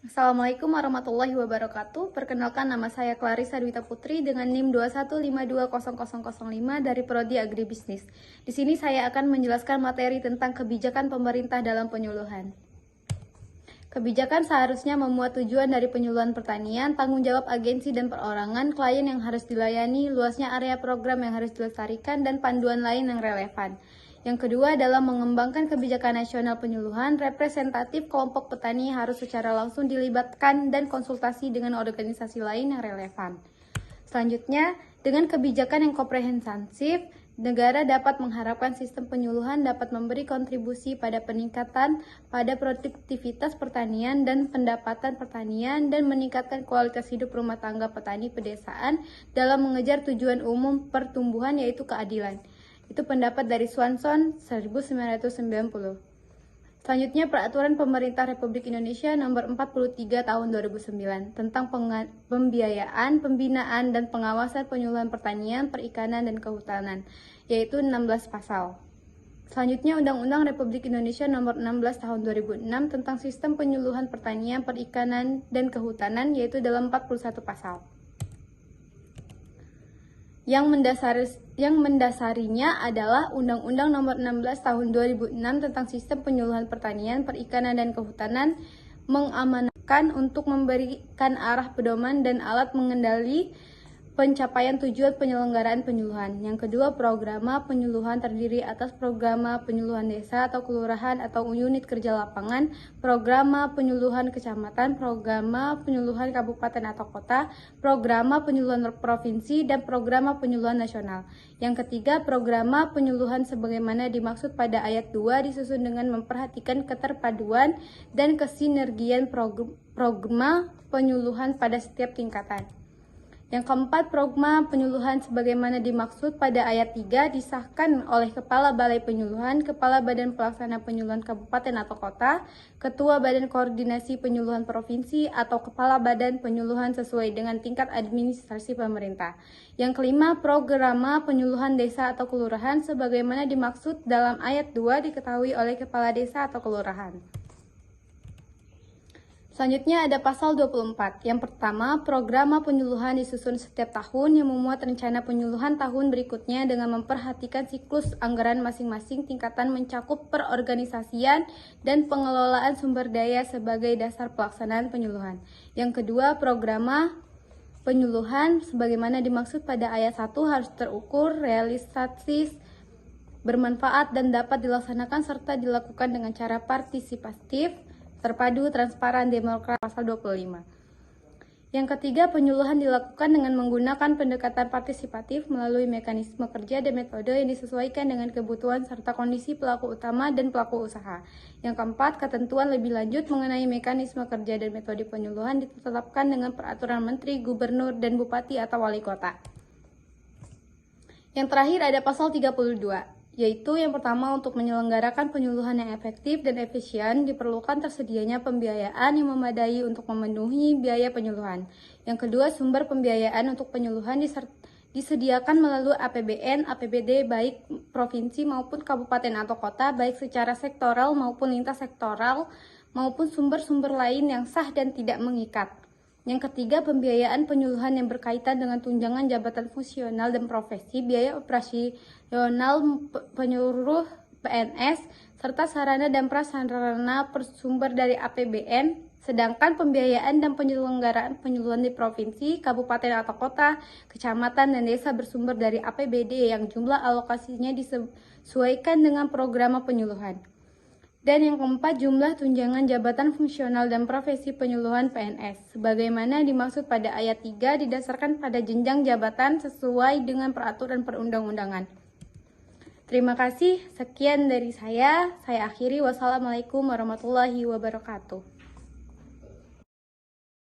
Assalamualaikum warahmatullahi wabarakatuh. Perkenalkan, nama saya Clarissa Dwita Putri dengan NIM 21520005 dari Prodi Agribisnis. Di sini saya akan menjelaskan materi tentang kebijakan pemerintah dalam penyuluhan. Kebijakan seharusnya memuat tujuan dari penyuluhan pertanian, tanggung jawab agensi dan perorangan, klien yang harus dilayani, luasnya area program yang harus dilestarikan, dan panduan lain yang relevan. Yang kedua, dalam mengembangkan kebijakan nasional penyuluhan, representatif kelompok petani harus secara langsung dilibatkan dan konsultasi dengan organisasi lain yang relevan. Selanjutnya, dengan kebijakan yang komprehensif, negara dapat mengharapkan sistem penyuluhan dapat memberi kontribusi pada peningkatan pada produktivitas pertanian dan pendapatan pertanian dan meningkatkan kualitas hidup rumah tangga petani pedesaan dalam mengejar tujuan umum pertumbuhan yaitu keadilan. Itu pendapat dari Swanson 1990. Selanjutnya, Peraturan Pemerintah Republik Indonesia Nomor 43 Tahun 2009 tentang pembiayaan, pembinaan, dan pengawasan penyuluhan pertanian, perikanan, dan kehutanan, yaitu 16 pasal. Selanjutnya, Undang-Undang Republik Indonesia Nomor 16 Tahun 2006 tentang sistem penyuluhan pertanian, perikanan, dan kehutanan, yaitu dalam 41 pasal. Yang mendasarinya adalah Undang-Undang Nomor 16 Tahun 2006 tentang Sistem Penyuluhan Pertanian, Perikanan, dan Kehutanan mengamanahkan untuk memberikan arah pedoman dan alat mengendali pencapaian tujuan penyelenggaraan penyuluhan. Yang kedua, programa penyuluhan terdiri atas programa penyuluhan desa atau kelurahan atau unit kerja lapangan, programa penyuluhan kecamatan, programa penyuluhan kabupaten atau kota, programa penyuluhan provinsi, dan programa penyuluhan nasional. Yang ketiga, programa penyuluhan sebagaimana dimaksud pada ayat 2 disusun dengan memperhatikan keterpaduan dan kesinergian programa penyuluhan pada setiap tingkatan. Yang keempat, program penyuluhan sebagaimana dimaksud pada ayat 3 disahkan oleh Kepala Balai Penyuluhan, Kepala Badan Pelaksana Penyuluhan Kabupaten atau Kota, Ketua Badan Koordinasi Penyuluhan Provinsi, atau Kepala Badan Penyuluhan sesuai dengan tingkat administrasi pemerintah. Yang kelima, programa penyuluhan desa atau kelurahan sebagaimana dimaksud dalam ayat 2 diketahui oleh Kepala Desa atau Kelurahan. Selanjutnya ada pasal 24. Yang pertama, programa penyuluhan disusun setiap tahun yang memuat rencana penyuluhan tahun berikutnya dengan memperhatikan siklus anggaran masing-masing tingkatan mencakup perorganisasian dan pengelolaan sumber daya sebagai dasar pelaksanaan penyuluhan. Yang kedua, programa penyuluhan sebagaimana dimaksud pada ayat 1 harus terukur, realistis, bermanfaat, dan dapat dilaksanakan serta dilakukan dengan cara partisipatif, terpadu, transparan, demokratis, pasal 25. Yang ketiga, penyuluhan dilakukan dengan menggunakan pendekatan partisipatif melalui mekanisme kerja dan metode yang disesuaikan dengan kebutuhan serta kondisi pelaku utama dan pelaku usaha. Yang keempat, ketentuan lebih lanjut mengenai mekanisme kerja dan metode penyuluhan ditetapkan dengan peraturan menteri, gubernur, dan bupati atau wali kota. Yang terakhir ada pasal 32. Yaitu yang pertama, untuk menyelenggarakan penyuluhan yang efektif dan efisien diperlukan tersedianya pembiayaan yang memadai untuk memenuhi biaya penyuluhan. Yang kedua, sumber pembiayaan untuk penyuluhan disediakan melalui APBN, APBD baik provinsi maupun kabupaten atau kota, baik secara sektoral maupun lintas sektoral, maupun sumber-sumber lain yang sah dan tidak mengikat. Yang ketiga, pembiayaan penyuluhan yang berkaitan dengan tunjangan jabatan fungsional dan profesi, biaya operasional penyuluh PNS, serta sarana dan prasarana bersumber dari APBN, sedangkan pembiayaan dan penyelenggaraan penyuluhan di provinsi, kabupaten atau kota, kecamatan, dan desa bersumber dari APBD yang jumlah alokasinya disesuaikan dengan program penyuluhan. Dan yang keempat, jumlah tunjangan jabatan fungsional dan profesi penyuluhan PNS, sebagaimana dimaksud pada ayat 3 didasarkan pada jenjang jabatan sesuai dengan peraturan perundang-undangan. Terima kasih, sekian dari saya akhiri. Wassalamualaikum warahmatullahi wabarakatuh.